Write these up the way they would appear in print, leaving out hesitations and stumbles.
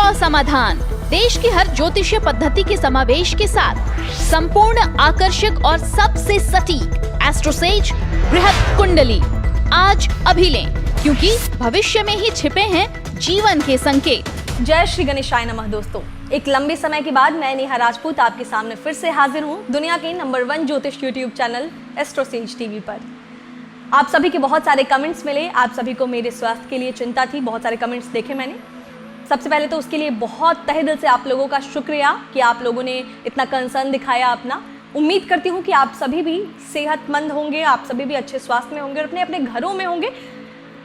का समाधान, देश की हर ज्योतिषीय पद्धति के समावेश के साथ संपूर्ण आकर्षक और सबसे सटीक एस्ट्रोसेज बृहत कुंडली आज अभी लें, क्योंकि भविष्य में ही छिपे हैं जीवन के संकेत। जय श्री गणेशाय नमः। दोस्तों, एक लंबे समय के बाद मैं नेहा राजपूत आपके सामने फिर से हाजिर हूँ दुनिया के नंबर 1 ज्योतिष यूट्यूब चैनल एस्ट्रोसेज टीवी पर। आप सभी के बहुत सारे कमेंट्स मिले, आप सभी को मेरे स्वास्थ्य के लिए चिंता थी, बहुत सारे कमेंट्स देखे मैंने। सबसे पहले तो उसके लिए बहुत तहे दिल से आप लोगों का शुक्रिया कि आप लोगों ने इतना कंसर्न दिखाया अपना। उम्मीद करती हूँ कि आप सभी भी सेहतमंद होंगे, आप सभी भी अच्छे स्वास्थ्य में होंगे और अपने अपने घरों में होंगे।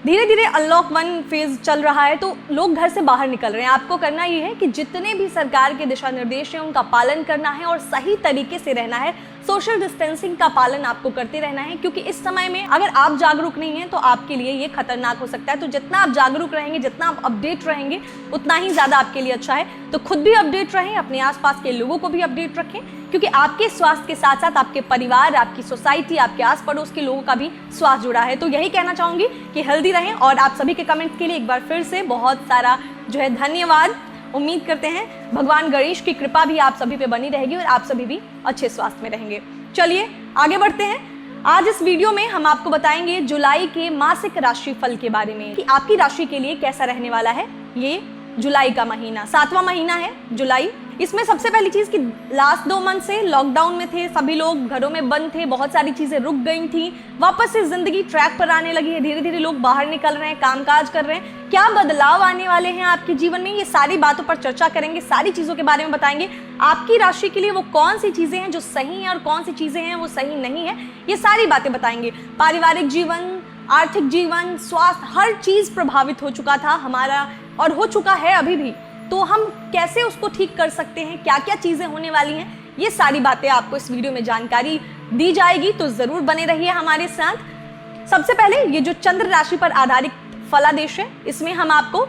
धीरे धीरे अनलॉक 1 फेज चल रहा है तो लोग घर से बाहर निकल रहे हैं। आपको करना ये है कि जितने भी सरकार के दिशा निर्देश हैं उनका पालन करना है और सही तरीके से रहना है। सोशल डिस्टेंसिंग का पालन आपको करते रहना है, क्योंकि इस समय में अगर आप जागरूक नहीं हैं तो आपके लिए ये खतरनाक हो सकता है। तो जितना आप जागरूक रहेंगे, जितना आप अपडेट रहेंगे, उतना ही ज़्यादा आपके लिए अच्छा है। तो खुद भी अपडेट रहें, अपने आसपास के लोगों को भी अपडेट रखें, क्योंकि आपके स्वास्थ्य के साथ साथ आपके परिवार, आपकी सोसाइटी, आपके आस पड़ोस के लोगों का भी स्वास्थ्य जुड़ा है। तो यही कहना चाहूँगी कि हेल्दी रहें। और आप सभी के कमेंट के लिए एक बार फिर से बहुत सारा धन्यवाद। उम्मीद करते हैं भगवान गणेश की कृपा भी आप सभी पे बनी रहेगी और आप सभी भी अच्छे स्वास्थ्य में रहेंगे। चलिए आगे बढ़ते हैं। आज इस वीडियो में हम आपको बताएंगे जुलाई के मासिक राशिफल के बारे में कि आपकी राशि के लिए कैसा रहने वाला है ये जुलाई का महीना। 7वां महीना है जुलाई। इसमें सबसे पहली चीज कि लास्ट 2 मंथ से लॉकडाउन में थे, सभी लोग घरों में बंद थे, बहुत सारी चीजें रुक गई थी। वापस से जिंदगी ट्रैक पर आने लगी है, धीरे धीरे लोग बाहर निकल रहे हैं, कामकाज कर रहे हैं। क्या बदलाव आने वाले हैं आपके जीवन में, ये सारी बातों पर चर्चा करेंगे, सारी चीजों के बारे में बताएंगे। आपकी राशि के लिए वो कौन सी चीजें हैं जो सही हैं और कौन सी चीजें हैं वो सही नहीं है, ये सारी बातें बताएंगे। पारिवारिक जीवन, आर्थिक जीवन, स्वास्थ्य, हर चीज प्रभावित हो चुका था हमारा और हो चुका है अभी भी। तो हम कैसे उसको ठीक कर सकते हैं, क्या क्या चीजें होने वाली हैं, ये सारी बातें आपको इस वीडियो में जानकारी दी जाएगी। तो जरूर बने रहिए हमारे साथ। सबसे पहले ये जो चंद्र राशि पर आधारित फलादेश है, इसमें हम आपको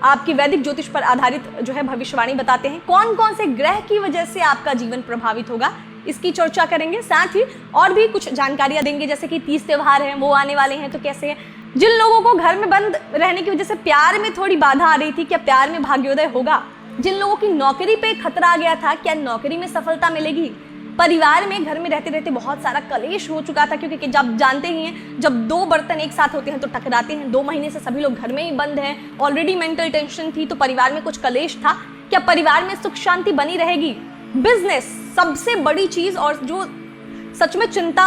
आपकी वैदिक ज्योतिष पर आधारित भविष्यवाणी बताते हैं। कौन कौन से ग्रह की वजह से आपका जीवन प्रभावित होगा, इसकी चर्चा करेंगे। साथ ही और भी कुछ जानकारियां देंगे, जैसे कि 30 त्योहार हैं वो आने वाले हैं तो कैसे है। जिन लोगों को घर में बंद रहने की वजह से प्यार में थोड़ी बाधा आ रही थी, क्या प्यार में भाग्योदय होगा। जिन लोगों की नौकरी पे खतरा आ गया था, क्या नौकरी में सफलता मिलेगी। परिवार में घर में रहते रहते बहुत सारा कलेश हो चुका था, क्योंकि जब जानते ही हैं जब 2 बर्तन एक साथ होते हैं तो टकराते हैं। 2 महीने से सभी लोग घर में ही बंद हैं, ऑलरेडी मेंटल टेंशन थी, तो परिवार में कुछ कलेश था। क्या परिवार में सुख शांति बनी रहेगी। बिजनेस सबसे बड़ी चीज और जो सच में चिंता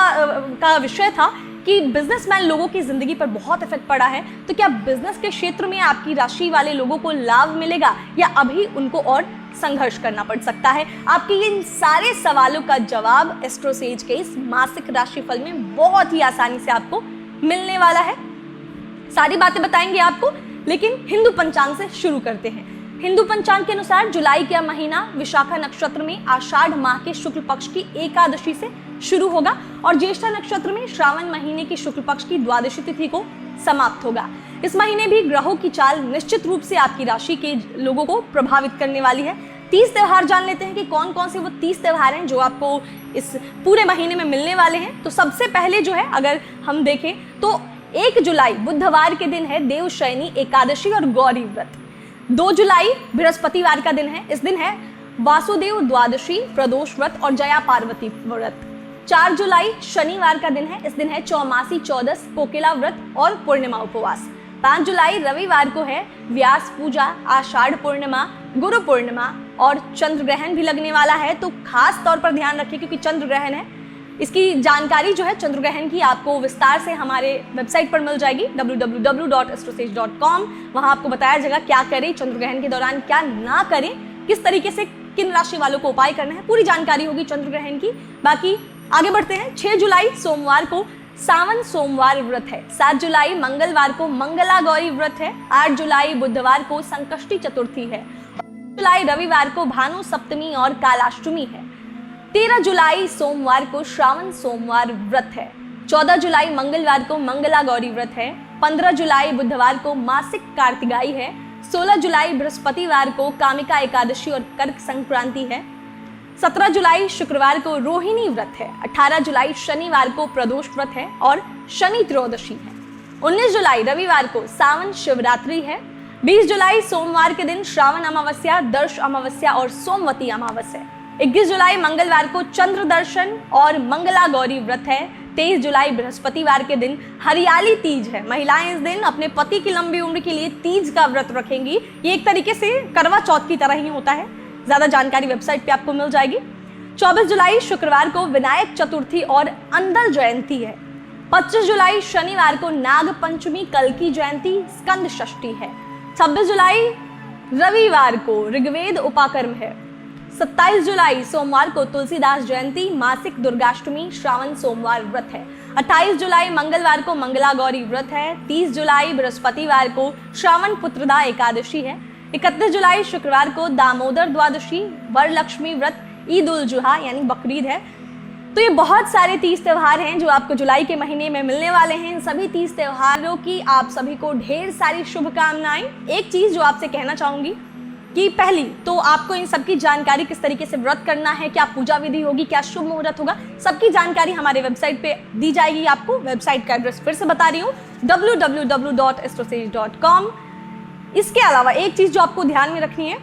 का विषय था कि बिजनेसमैन लोगों की जिंदगी पर बहुत इफेक्ट पड़ा है। तो क्या बिजनेस के क्षेत्र में आपकी राशि वाले लोगों को लाभ मिलेगा या अभी उनको और संघर्ष करना पड़ सकता है। आपके इन सारे सवालों का जवाब एस्ट्रोसेज के इस मासिक राशिफल में बहुत ही आसानी से आपको मिलने वाला है। सारी बातें बताएंगे आपको, लेकिन हिंदू पंचांग से शुरू करते हैं। हिंदू पंचांग के अनुसार जुलाई का महीना विशाखा नक्षत्र में आषाढ़ माह के शुक्ल पक्ष की एकादशी से शुरू होगा और ज्येष्ठा नक्षत्र में श्रावण महीने की शुक्ल पक्ष की द्वादशी तिथि को समाप्त होगा। इस महीने भी ग्रहों की चाल निश्चित रूप से आपकी राशि के लोगों को प्रभावित करने वाली है। 30 त्योहार जान लेते हैं कि कौन कौन से वो 30 त्योहार हैं जो आपको इस पूरे महीने में मिलने वाले हैं। तो सबसे पहले अगर हम देखें तो 1 जुलाई बुधवार के दिन है देवशयनी एकादशी और गौरी व्रत। 2 जुलाई बृहस्पतिवार का दिन है, इस दिन है वासुदेव द्वादशी, प्रदोष व्रत और जया पार्वती व्रत। 4 जुलाई शनिवार का दिन है, इस दिन है चौमासी चौदस, कोकिला व्रत और पूर्णिमा उपवास। 5 जुलाई रविवार को है व्यास पूजा, आषाढ़ पूर्णिमा, गुरु पूर्णिमा और चंद्र ग्रहण भी लगने वाला है। तो खास तौर पर ध्यान रखिए, क्योंकि चंद्र ग्रहण है। इसकी जानकारी चंद्र ग्रहण की आपको विस्तार से हमारे वेबसाइट पर मिल जाएगी www.astrosage.com। वहां आपको बताया जाएगा क्या करें चंद्र ग्रहण के दौरान, क्या ना करें, किस तरीके से किन राशि वालों को उपाय करना है, पूरी जानकारी होगी चंद्र ग्रहण की। बाकी आगे बढ़ते हैं। 6 जुलाई सोमवार को सावन सोमवार व्रत है। 7 जुलाई मंगलवार को मंगला गौरी व्रत है। 8 जुलाई बुधवार को संकष्टी चतुर्थी है। 9 जुलाई रविवार को भानु सप्तमी और कालाष्टमी है। 13 जुलाई सोमवार को श्रावण सोमवार व्रत है। 14 जुलाई मंगलवार को मंगला गौरी व्रत है। 15 जुलाई बुधवार को मासिक कार्तिगाई है। 16 जुलाई बृहस्पतिवार को कामिका एकादशी और कर्क संक्रांति है। 17 जुलाई शुक्रवार को रोहिणी व्रत है। 18 जुलाई शनिवार को प्रदोष व्रत है और शनि त्रयोदशी है। 19 जुलाई रविवार को सावन शिवरात्रि है। 20 जुलाई सोमवार के दिन श्रावण अमावस्या, दर्श अमावस्या और सोमवती अमावस्या है। 21 जुलाई मंगलवार को चंद्र दर्शन और मंगला गौरी व्रत है। 23 जुलाई बृहस्पतिवार के दिन हरियाली तीज है। महिलाएं इस दिन अपने पति की लंबी उम्र के लिए तीज का व्रत रखेंगी। ये एक तरीके से करवा चौथ की तरह ही होता है। ज्यादा जानकारी वेबसाइट पे आपको मिल जाएगी। 24 जुलाई शुक्रवार को विनायक चतुर्थी और अंदल जयंती है। 25 जुलाई शनिवार को नाग पंचमी, कल्की जयंती, स्कंद षष्ठी है। 26 जुलाई रविवार को ऋग्वेद उपाकर्म है। 27 जुलाई सोमवार को तुलसीदास जयंती, मासिक दुर्गाष्टमी, श्रावण सोमवार व्रत है। 28 जुलाई मंगलवार को मंगला गौरी व्रत है। 30 जुलाई बृहस्पतिवार को श्रावण पुत्रदा एकादशी है। 31 जुलाई शुक्रवार को दामोदर द्वादशी, वरलक्ष्मी व्रत, ईद उल जुहा यानी बकरीद है। तो ये बहुत सारे तीज त्योहार हैं जो आपको जुलाई के महीने में मिलने वाले हैं। इन सभी तीज त्योहारों की आप सभी को ढेर सारी शुभकामनाएं। एक चीज जो आपसे कहना चाहूंगी कि पहली तो आपको इन सबकी जानकारी, किस तरीके से व्रत करना है, क्या पूजा विधि होगी, क्या शुभ मुहूर्त होगा, सबकी जानकारी हमारे वेबसाइट पे दी जाएगी। आपको वेबसाइट का एड्रेस फिर से बता रही हूँ, www.astrosage.com। इसके अलावा एक चीज जो आपको ध्यान में रखनी है,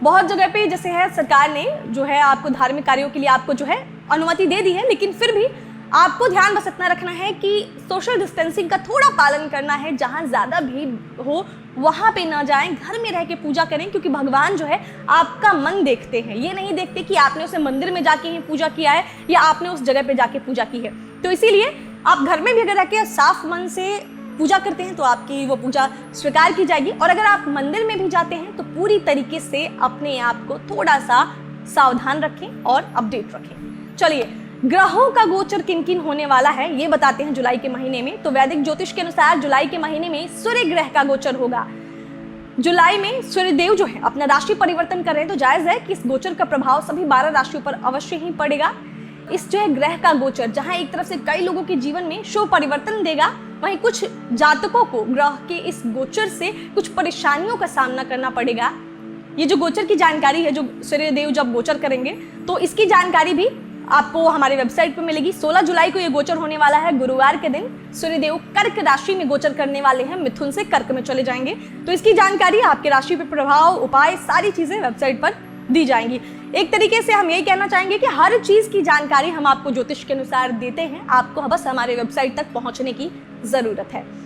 बहुत जगह पे जैसे है सरकार ने जो है आपको धार्मिक कार्यों के लिए आपको जो है अनुमति दे दी है, लेकिन फिर भी आपको ध्यान बस इतना रखना है कि सोशल डिस्टेंसिंग का थोड़ा पालन करना है। जहां ज्यादा भीड़ हो वहां पे ना जाएं, घर में रह के पूजा करें, क्योंकि भगवान जो है आपका मन देखते हैं। ये नहीं देखते कि आपने उसे मंदिर में जाके ही पूजा किया है या आपने उस जगह पे जाके पूजा की है। तो इसीलिए आप घर में भी अगर रह के साफ मन से पूजा करते हैं तो आपकी वो पूजा स्वीकार की जाएगी। और अगर आप मंदिर में भी जाते हैं तो पूरी तरीके से अपने आप को थोड़ा सा सावधान रखें और अपडेट रखें। चलिए, ग्रहों का गोचर किन किन होने वाला है ये बताते हैं जुलाई के महीने में। तो वैदिक ज्योतिष के अनुसार जुलाई के महीने में सूर्य ग्रह का गोचर होगा। जुलाई में सूर्य देव जो है अपना राशि परिवर्तन कर रहे हैं, तो जायज है कि इस गोचर का प्रभाव सभी 12 राशियों पर अवश्य ही पड़ेगा। इस जो है ग्रह का गोचर जहां एक तरफ से कई लोगों के जीवन में शुभ परिवर्तन देगा, वहीं कुछ जातकों को ग्रह के इस गोचर से कुछ परेशानियों का सामना करना पड़ेगा। ये जो गोचर की जानकारी है, जो सूर्य देव जब गोचर करेंगे तो इसकी जानकारी भी आपको हमारे वेबसाइट पर मिलेगी। 16 जुलाई को ये गोचर होने वाला है। गुरुवार के दिन सूर्यदेव कर्क राशि में गोचर करने वाले हैं, मिथुन से कर्क में चले जाएंगे। तो इसकी जानकारी, आपके राशि पर प्रभाव, उपाय, सारी चीजें वेबसाइट पर दी जाएंगी। एक तरीके से हम यही कहना चाहेंगे कि हर चीज की जानकारी हम आपको ज्योतिष के अनुसार देते हैं, आपको बस हमारे वेबसाइट तक पहुंचने की जरूरत है।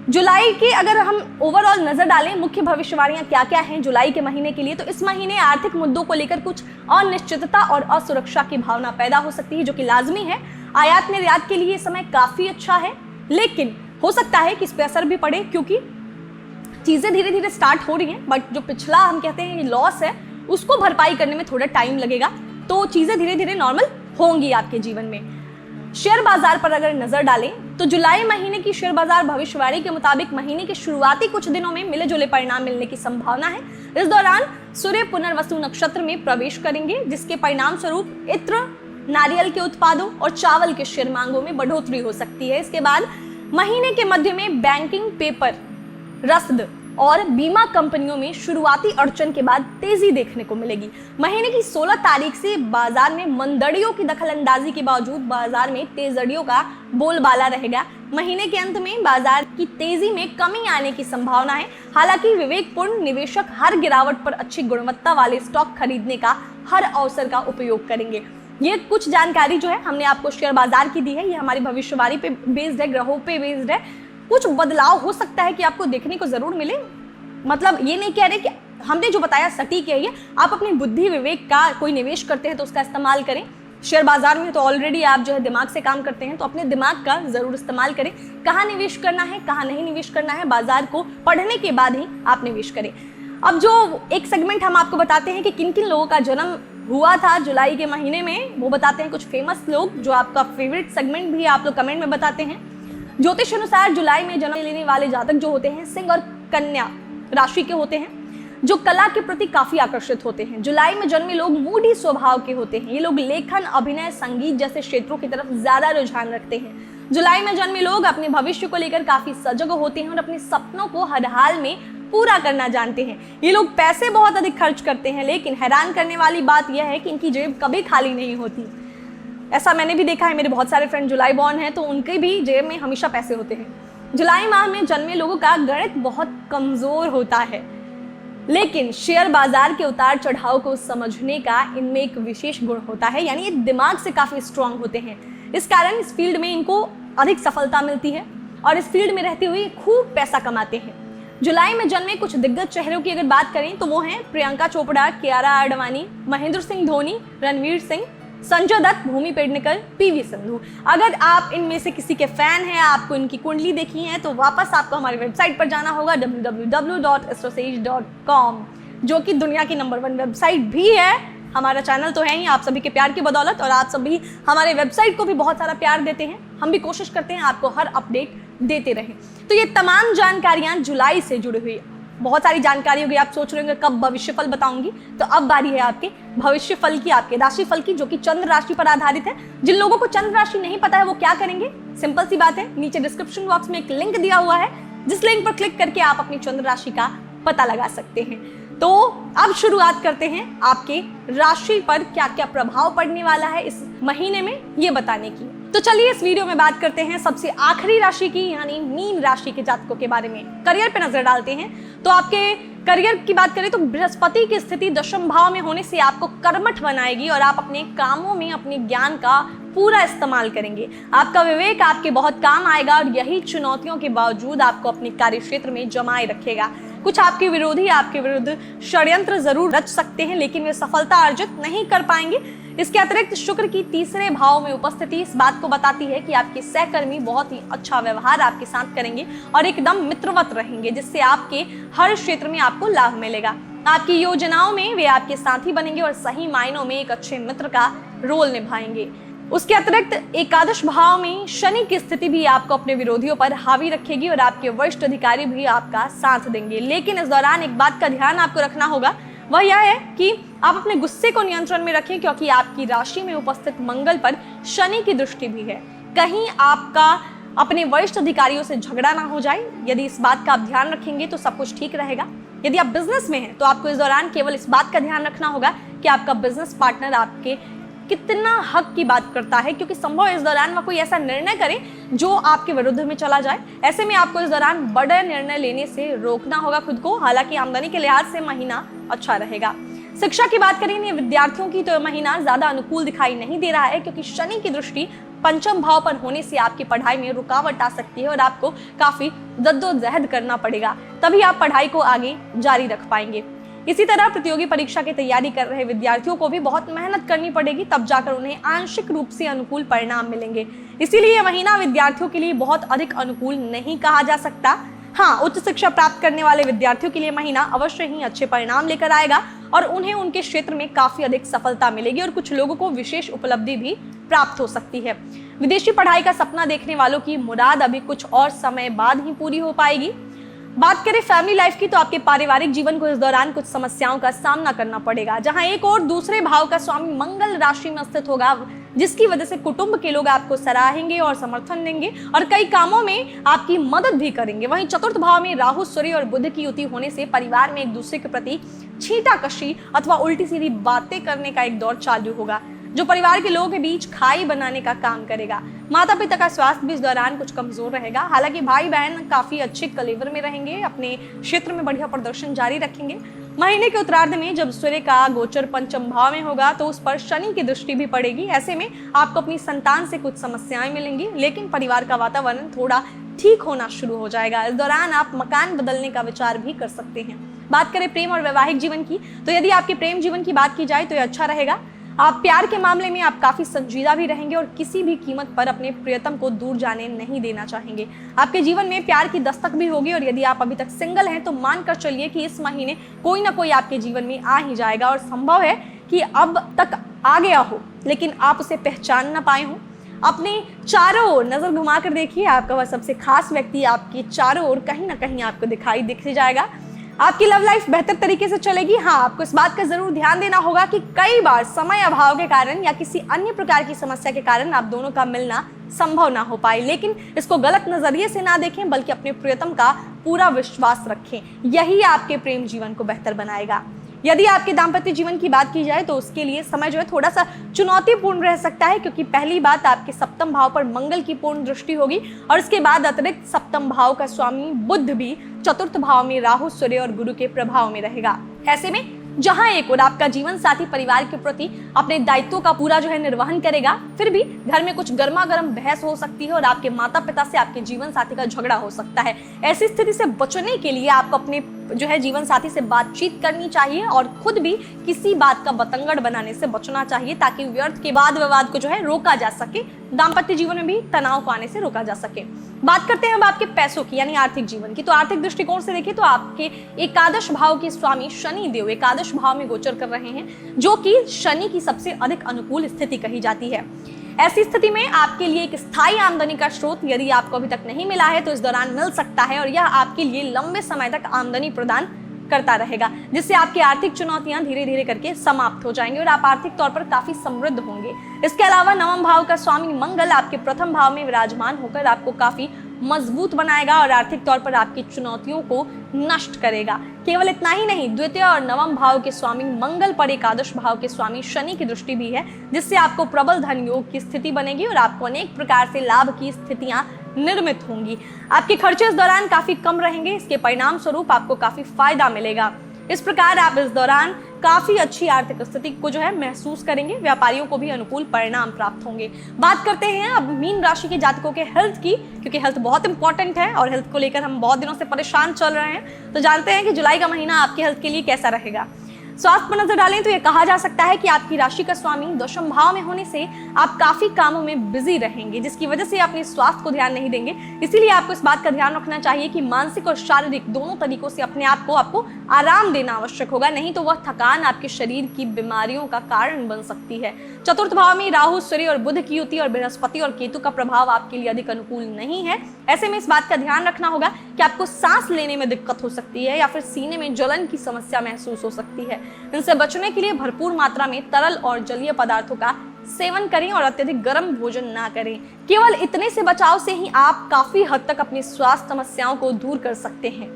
जुलाई की अगर हम ओवरऑल नजर डालें, मुख्य भविष्यवाणियां क्या क्या हैं जुलाई के महीने के लिए, तो इस महीने आर्थिक मुद्दों को लेकर कुछ अनिश्चितता और असुरक्षा की भावना पैदा हो सकती है, जो कि लाजमी है। आयात निर्यात के लिए ये समय काफी अच्छा है, लेकिन हो सकता है कि इस पर असर भी पड़े, क्योंकि चीजें धीरे धीरे स्टार्ट हो रही हैं, बट जो पिछला हम कहते हैं लॉस है उसको भरपाई करने में थोड़ा टाइम लगेगा। तो चीजें धीरे धीरे नॉर्मल होंगी आपके जीवन में। शेयर बाजार पर अगर नजर डालें तो जुलाई महीने की शेयर बाजार भविष्यवाणी के मुताबिक महीने के शुरुआती कुछ दिनों में मिले जुले परिणाम मिलने की संभावना है। इस दौरान सूर्य पुनर्वसु नक्षत्र में प्रवेश करेंगे, जिसके परिणाम स्वरूप इत्र, नारियल के उत्पादों और चावल के शेयर मांगों में बढ़ोतरी हो सकती है। इसके बाद महीने के मध्य में बैंकिंग, पेपर, रसद और बीमा कंपनियों में शुरुआती अड़चन के बाद तेजी देखने को मिलेगी। महीने की 16 तारीख से बाजार में मंदड़ियों की दखलंदाजी के बावजूद बाजार में तेजड़ियों का बोलबाला रहेगा। महीने के अंत में बाजार की तेजी में कमी आने की संभावना है। हालांकि विवेकपूर्ण निवेशक हर गिरावट पर अच्छी गुणवत्ता वाले स्टॉक खरीदने का हर अवसर का उपयोग करेंगे। ये कुछ जानकारी जो है हमने आपको शेयर बाजार की दी है, ये हमारी भविष्यवाणी पे बेस्ड है, ग्रहों पे बेस्ड है। कुछ बदलाव हो सकता है कि आपको देखने को जरूर मिले। मतलब ये नहीं कह रहे कि हमने जो बताया सटीक है, ये आप अपनी बुद्धि विवेक का कोई निवेश करते हैं तो उसका इस्तेमाल करें। शेयर बाजार में तो ऑलरेडी आप जो है दिमाग से काम करते हैं, तो अपने दिमाग का जरूर इस्तेमाल करें। कहाँ निवेश करना है, कहाँ नहीं निवेश करना है, बाजार को पढ़ने के बाद ही आप निवेश करें। अब जो एक सेगमेंट हम आपको बताते हैं कि किन किन लोगों का जन्म हुआ था जुलाई के महीने में, वो बताते हैं कुछ फेमस लोग, जो आपका फेवरेट सेगमेंट भी आप लोग कमेंट में बताते हैं। ज्योतिष अनुसार जुलाई में जन्म लेने वाले जातक जो होते हैं सिंह और कन्या राशि के होते हैं, जो कला के प्रति काफी आकर्षित होते हैं। जुलाई में जन्मे लोग मूडी स्वभाव के होते हैं। ये लोग लेखन, अभिनय, संगीत जैसे क्षेत्रों की तरफ ज्यादा रुझान रखते हैं। जुलाई में जन्मे लोग अपने भविष्य को लेकर काफी सजग होते हैं और अपने सपनों को हर हाल में पूरा करना जानते हैं। ये लोग पैसे बहुत अधिक खर्च करते हैं, लेकिन हैरान करने वाली बात यह है कि इनकी जेब कभी खाली नहीं होती। ऐसा मैंने भी देखा है, मेरे बहुत सारे फ्रेंड जुलाई बॉर्न हैं, तो उनके भी जेब में हमेशा पैसे होते हैं। जुलाई माह में जन्मे लोगों का गणित बहुत कमजोर होता है, लेकिन शेयर बाजार के उतार चढ़ाव को समझने का इनमें एक विशेष गुण होता है, यानी ये दिमाग से काफी स्ट्रांग होते हैं। इस कारण इस फील्ड में इनको अधिक सफलता मिलती है और इस फील्ड में रहते हुए खूब पैसा कमाते हैं। जुलाई में जन्मे कुछ दिग्गज चेहरों की अगर बात करें तो वो हैं प्रियंका चोपड़ा, कियारा आडवाणी, महेंद्र सिंह धोनी, रणवीर सिंह, संजय दत्त, भूमि पेडनेकर, पीवी सिंधु। अगर आप इनमें से किसी के फैन हैं, आपको इनकी कुंडली देखी है, तो वापस आपको हमारी वेबसाइट पर जाना होगा www.astrosage.com, जो कि दुनिया की नंबर 1 वेबसाइट भी है। हमारा चैनल तो है ही आप सभी के प्यार की बदौलत, और आप सभी हमारे वेबसाइट को भी बहुत सारा प्यार देते हैं। हम भी कोशिश करते हैं आपको हर अपडेट देते रहें। तो ये तमाम जानकारियां जुलाई से जुड़ी हुई, बहुत सारी जानकारी होगी। आप सोच रहे होंगे कब भविष्यफल बताऊंगी, तो अब बारी है आपके भविष्यफल की, आपके राशिफल की, जो कि चंद्र राशि पर आधारित है। जिन लोगों को चंद्र राशि नहीं पता है वो क्या करेंगे, सिंपल सी बात है, नीचे डिस्क्रिप्शन बॉक्स में एक लिंक दिया हुआ है, जिस लिंक पर क्लिक करके आप अपनी चंद्र राशि का पता लगा सकते हैं। तो अब शुरुआत करते हैं आपके राशि पर क्या क्या प्रभाव पड़ने वाला है इस महीने में, ये बताने की। तो चलिए इस वीडियो में बात करते हैं सबसे आखिरी राशि की, यानी मीन राशि के जातकों के बारे में। करियर पे नजर डालते हैं तो आपके करियर की बात करें तो बृहस्पति की स्थिति दशम भाव में होने से आपको कर्मठ बनाएगी और आप अपने कामों में अपने ज्ञान का पूरा इस्तेमाल करेंगे। आपका विवेक आपके बहुत काम आएगा और यही चुनौतियों के बावजूद आपको अपने कार्य क्षेत्र में जमाए रखेगा। कुछ आपके विरोधी आपके विरुद्ध षड्यंत्र जरूर रच सकते हैं, लेकिन वे सफलता अर्जित नहीं कर पाएंगे। इसके अतिरिक्त शुक्र की तीसरे भाव में उपस्थिति इस बात को बताती है कि आपके सहकर्मी बहुत ही अच्छा व्यवहार आपके साथ करेंगे और एकदम मित्रवत रहेंगे, जिससे आपके हर क्षेत्र में आपको लाभ मिलेगा। आपकी योजनाओं में वे आपके साथी बनेंगे और सही मायनों में एक अच्छे मित्र का रोल निभाएंगे। उसके अतिरिक्त एकादश भाव में शनि की स्थिति भी आपको अपने विरोधियों पर हावी रखेगी और आपके वरिष्ठ अधिकारी भी आपका साथ देंगे। लेकिन इस दौरान एक बात का ध्यान आपको रखना होगा, वह यह है कि आप अपने गुस्से को नियंत्रण में रखें, क्योंकि आपकी राशि में उपस्थित मंगल पर शनि की दृष्टि भी है। कहीं आपका अपने वरिष्ठ अधिकारियों से झगड़ा ना हो जाए। यदि इस बात का आप ध्यान रखेंगे तो सब कुछ ठीक रहेगा। यदि आप बिजनेस में हैं तो आपको इस दौरान केवल इस बात का ध्यान रखना होगा कि आपका बिजनेस पार्टनर आपके कितना हक की बात करता है, क्योंकि संभव इस दौरान वह कोई ऐसा निर्णय करे जो आपके विरुद्ध में चला जाए। ऐसे में आपको इस दौरान बड़े निर्णय लेने से रोकना होगा खुद को। हालांकि आमदनी के लिहाज से महीना अच्छा रहेगा। शिक्षा की बात करें विद्यार्थियों की, तो यह महीना ज्यादा अनुकूल दिखाई नहीं दे रहा है, क्योंकि शनि की दृष्टि पंचम भाव पर होने से आपकी पढ़ाई में रुकावट आ सकती है और आपको काफी जद्दोजहद करना पड़ेगा, तभी आप पढ़ाई को आगे जारी रख पाएंगे। इसी तरह प्रतियोगी परीक्षा की तैयारी कर रहे विद्यार्थियों को भी बहुत मेहनत करनी पड़ेगी, तब जाकर उन्हें आंशिक रूप से अनुकूल परिणाम मिलेंगे। इसीलिए यह महीना विद्यार्थियों के लिए बहुत अधिक अनुकूल नहीं कहा जा सकता। हाँ, उच्च शिक्षा प्राप्त करने वाले विद्यार्थियों के लिए महीना अवश्य ही अच्छे परिणाम लेकर आएगा और उन्हें उनके क्षेत्र में काफी अधिक सफलता मिलेगी और कुछ लोगों को विशेष उपलब्धि भी प्राप्त हो सकती है। विदेशी पढ़ाई का सपना देखने वालों की मुराद अभी कुछ और समय बाद ही पूरी हो पाएगी। बात करें फैमिली लाइफ की, तो आपके पारिवारिक जीवन को इस दौरान कुछ समस्याओं का सामना करना पड़ेगा, जहां एक और दूसरे भाव का स्वामी मंगल राशि में स्थित होगा, जिसकी वजह से कुटुंब के लोग आपको सराहेंगे और समर्थन देंगे और कई कामों में आपकी मदद भी करेंगे। वहीं चतुर्थ भाव में राहु, सूर्य और बुध की युति होने से परिवार में एक दूसरे के प्रति छींटाकशी अथवा उल्टी सीधी बातें करने का एक दौर चालू होगा, जो परिवार के लोगों के बीच खाई बनाने का काम करेगा। माता पिता का स्वास्थ्य भी इस दौरान कुछ कमजोर रहेगा। हालांकि भाई बहन काफी अच्छे कलेवर में रहेंगे, अपने क्षेत्र में बढ़िया प्रदर्शन जारी रखेंगे। महीने के उत्तरार्ध में जब सूर्य का गोचर पंचम भाव में होगा तो उस पर शनि की दृष्टि भी पड़ेगी। ऐसे में आपको अपनी संतान से कुछ समस्याएं मिलेंगी, लेकिन परिवार का वातावरण थोड़ा ठीक होना शुरू हो जाएगा। इस दौरान आप मकान बदलने का विचार भी कर सकते हैं। बात करें प्रेम और वैवाहिक जीवन की, तो यदि आपके प्रेम जीवन की बात की जाए तो यह अच्छा रहेगा। आप प्यार के मामले में आप काफी संजीदा भी रहेंगे और किसी भी कीमत पर अपने प्रियतम को दूर जाने नहीं देना चाहेंगे। आपके जीवन में प्यार की दस्तक भी होगी और यदि आप अभी तक सिंगल हैं तो मानकर चलिए कि इस महीने कोई ना कोई आपके जीवन में आ ही जाएगा और संभव है कि अब तक आ गया हो लेकिन आप उसे पहचान ना पाए हो। अपने चारों ओर नजर घुमा कर देखिए, आपका वह सबसे खास व्यक्ति आपके चारों ओर कहीं ना कहीं आपको दिख जाएगा। आपकी लव लाइफ बेहतर तरीके से चलेगी। हाँ, आपको इस बात का जरूर ध्यान देना होगा कि कई बार समय अभाव के कारण या किसी अन्य प्रकार की समस्या के कारण आप दोनों का मिलना संभव ना हो पाए, लेकिन इसको गलत नजरिए से ना देखें बल्कि अपने प्रियतम का पूरा विश्वास रखें। यही आपके प्रेम जीवन को बेहतर बनाएगा। यदि आपके दाम्पत्य जीवन की बात की जाए तो उसके लिए समय जो है थोड़ा सा चुनौतीपूर्ण रह सकता है, क्योंकि पहली बात आपके सप्तम भाव पर मंगल की पूर्ण दृष्टि होगी और उसके बाद अतिरिक्त सप्तम भाव का स्वामी बुध भी चतुर्थ भाव में राहु, सूर्य और गुरु के प्रभाव में रहेगा। ऐसे में जहां एक और आपका जीवन साथी परिवार के प्रति अपने दायित्वों का पूरा जो है निर्वहन करेगा, फिर भी घर में कुछ गर्मा गर्म बहस हो सकती है और आपके माता पिता से आपके जीवन साथी का झगड़ा हो सकता है। ऐसी स्थिति से बचने के लिए आपको अपने जो है जीवन साथी से बातचीत करनी चाहिए और खुद भी किसी बात का बतंगड़ बनाने से बचना चाहिए, ताकि व्यर्थ के वाद विवाद को जो है रोका जा सके, दाम्पत्य जीवन में भी तनाव को आने से रोका जा सके। बात करते हैं अब आपके पैसों की यानी आर्थिक जीवन की। तो आर्थिक दृष्टिकोण से देखिए तो आपके एकादश भाव के स्वामी शनि देव एकादश भाव में गोचर कर रहे हैं, जो कि शनि की सबसे अधिक अनुकूल स्थिति कही जाती है। ऐसी स्थिति में आपके लिए एक स्थायी आमदनी का स्रोत यदि आपको अभी तक नहीं मिला है तो इस दौरान मिल सकता है और यह आपके लिए लंबे समय तक आमदनी प्रदान करता रहेगा, जिससे आपकी आर्थिक चुनौतियां धीरे धीरे करके समाप्त हो जाएंगी और आप आर्थिक तौर पर काफी समृद्ध होंगे। इसके अलावा नवम भाव का स्वामी मंगल आपके प्रथम भाव में विराजमान होकर आपको काफी मजबूत बनाएगा और आर्थिक तौर पर आपकी चुनौतियों को नष्ट करेगा। केवल इतना ही नहीं, द्वितीय और नवम भाव के स्वामी मंगल पर एकादश भाव के स्वामी शनि की दृष्टि भी है, जिससे आपको प्रबल धन योग की स्थिति बनेगी और आपको अनेक प्रकार से लाभ की स्थितियां निर्मित होंगी। आपके खर्चे इस दौरान काफी कम रहेंगे, इसके परिणाम स्वरूप आपको काफी फायदा मिलेगा। इस प्रकार आप इस दौरान काफी अच्छी आर्थिक स्थिति को जो है महसूस करेंगे। व्यापारियों को भी अनुकूल परिणाम प्राप्त होंगे। बात करते हैं अब मीन राशि के जातकों के हेल्थ की, क्योंकि हेल्थ बहुत इंपॉर्टेंट है और हेल्थ को लेकर हम बहुत दिनों से परेशान चल रहे हैं। तो जानते हैं कि जुलाई का महीना आपके हेल्थ के लिए कैसा रहेगा। स्वास्थ्य पर नजर डालें तो यह कहा जा सकता है कि आपकी राशि का स्वामी दशम भाव में होने से आप काफी कामों में बिजी रहेंगे, जिसकी वजह से अपने स्वास्थ्य को ध्यान नहीं देंगे। इसीलिए आपको इस बात का ध्यान रखना चाहिए कि मानसिक और शारीरिक दोनों तरीकों से अपने आप को आपको आराम देना आवश्यक होगा, नहीं तो वह थकान आपके शरीर की बीमारियों का कारण बन सकती है। चतुर्थ भाव में राहु, सूर्य और बुध की युति और बृहस्पति और केतु का प्रभाव आपके लिए अधिक अनुकूल नहीं है। ऐसे में इस बात का ध्यान रखना होगा कि आपको सांस लेने में दिक्कत हो सकती है या फिर सीने में जलन की समस्या महसूस हो सकती है। इनसे बचने के लिए भरपूर मात्रा में तरल और जलीय पदार्थों का सेवन करें और अत्यधिक गर्म भोजन ना करें। केवल इतने से बचाव से ही आप काफी हद तक अपनी स्वास्थ्य समस्याओं को दूर कर सकते हैं।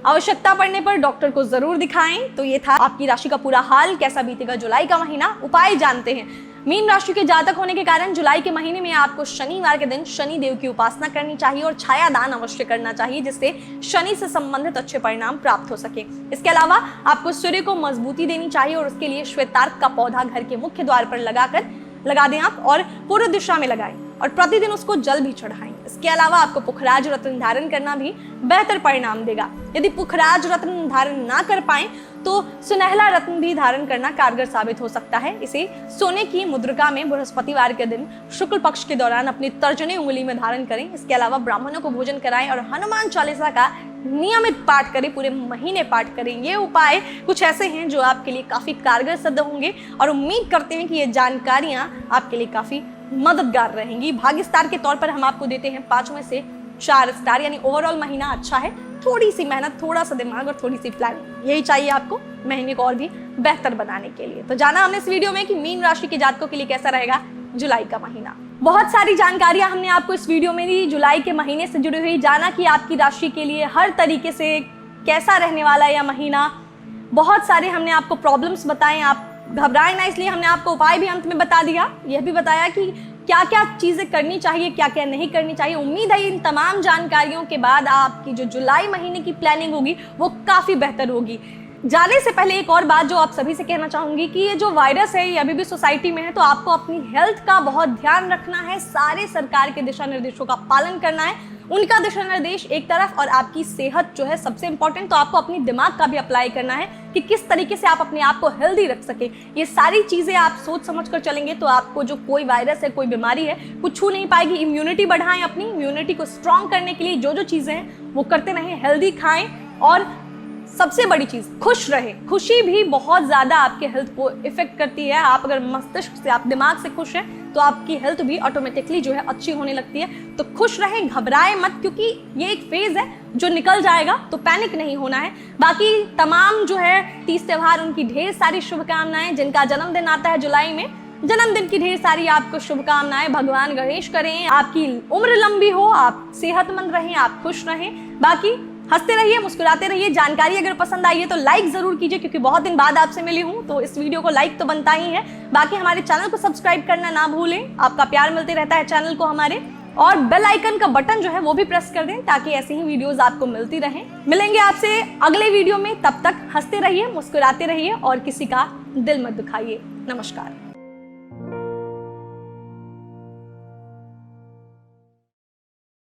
आवश्यकता पड़ने पर डॉक्टर को जरूर दिखाएं। तो ये था आपकी राशि का पूरा हाल। कैसा बीतेगा जुलाई का महीना, उपाय जानते हैं। मीन राशि के जातक होने के कारण जुलाई के महीने में आपको शनिवार के दिन शनि देव की उपासना करनी चाहिए और छाया दान अवश्य करना चाहिए, जिससे शनि से संबंधित अच्छे परिणाम प्राप्त हो सके। इसके अलावा आपको सूर्य को मजबूती देनी चाहिए और उसके लिए श्वेतार्क का पौधा घर के मुख्य द्वार पर लगा दें आप और पूर्व दिशा में लगाएं और प्रतिदिन उसको जल भी चढ़ाएं। इसके अलावा आपको पुखराज रत्न धारण करना भी बेहतर परिणाम देगा। यदि पुखराज रत्न धारण ना कर पाए तो सुनहला रत्न भी धारण करना कारगर साबित हो सकता है। इसे सोने की मुद्रिका में बृहस्पतिवार के दिन शुक्ल पक्ष के दौरान अपनी तर्जनी उंगली में धारण करें। इसके अलावा ब्राह्मणों को भोजन कराएं और हनुमान चालीसा का नियमित पाठ करें, पूरे महीने पाठ करें। ये उपाय कुछ ऐसे हैं जो आपके लिए काफी कारगर सिद्ध होंगे और उम्मीद करते हैं कि ये जानकारियां आपके लिए काफी मददगार रहेंगी। भाग्य स्टार के तौर पर हम आपको देते हैं 5 में से 4 स्टार, यानी ओवरऑल महीना अच्छा है। थोड़ी सी मेहनत, थोड़ा सा दिमाग और थोड़ी सी प्लानिंग, यही चाहिए आपको महीने को और भी बेहतर बनाने के लिए। तो जाना हमने इस वीडियो में कि मीन राशि के जातकों के लिए कैसा रहेगा जुलाई का महीना। बहुत सारी जानकारियां हमने आपको इस वीडियो में दी जुलाई के महीने से जुड़ी हुई। जाना कि आपकी राशि के लिए हर तरीके से कैसा रहने वाला है यह महीना। बहुत सारे हमने आपको प्रॉब्लम्स बताए, आप घबराएं ना, इसलिए हमने आपको उपाय भी अंत में बता दिया। यह भी बताया कि क्या क्या चीजें करनी चाहिए, क्या क्या नहीं करनी चाहिए। उम्मीद है इन तमाम जानकारियों के बाद आपकी जो जुलाई महीने की प्लानिंग होगी वो काफी बेहतर होगी। जाने से पहले एक और बात जो आप सभी से कहना चाहूंगी कि ये जो वायरस है ये अभी भी सोसाइटी में है, तो आपको अपनी हेल्थ का बहुत ध्यान रखना है। सारे सरकार के दिशा निर्देशों का पालन करना है। उनका दिशा निर्देश एक तरफ और आपकी सेहत जो है सबसे इंपॉर्टेंट, तो आपको अपनी दिमाग का भी अप्लाई करना है कि किस तरीके से आप अपने आप को हेल्दी रख सके। ये सारी चीजें आप सोच समझ कर चलेंगे तो आपको जो कोई वायरस है, कोई बीमारी है, कुछ छू नहीं पाएगी। इम्यूनिटी बढ़ाएं, अपनी इम्यूनिटी को स्ट्रॉन्ग करने के लिए जो जो चीजें हैं वो करते रहें। हेल्दी खाएं और सबसे बड़ी चीज खुश रहें। खुशी भी बहुत ज्यादा आपके हेल्थ को इफेक्ट करती है। आप अगर मस्तिष्क से, आप दिमाग से खुश हैं तो आपकी हेल्थ भी ऑटोमेटिकली जो है अच्छी होने लगती है। तो खुश रहें, घबराएं मत, क्योंकि ये एक फेज है जो निकल जाएगा, तो पैनिक नहीं होना है। बाकी तमाम जो है तीज त्योहार, उनकी ढेर सारी शुभकामनाएं। जिनका जन्मदिन आता है जुलाई में, जन्मदिन की ढेर सारी आपको शुभकामनाएं। भगवान गणेश करें आपकी उम्र लंबी हो, आप सेहतमंद रहें, आप खुश रहें। बाकी हंसते रहिए, मुस्कुराते रहिए। जानकारी अगर पसंद आई है तो लाइक जरूर कीजिए, क्योंकि बहुत दिन बाद आपसे मिली हूं तो इस वीडियो को लाइक तो बनता ही है। बाकी हमारे चैनल को सब्सक्राइब करना ना भूलें, आपका प्यार मिलते रहता है चैनल को हमारे। और बेल आइकन का बटन जो है वो भी प्रेस कर दें, ताकि ऐसी ही वीडियोस आपको मिलती रहें। मिलेंगे आपसे अगले वीडियो में, तब तक हंसते रहिए, मुस्कुराते रहिए और किसी का दिल मत दुखाइए। नमस्कार।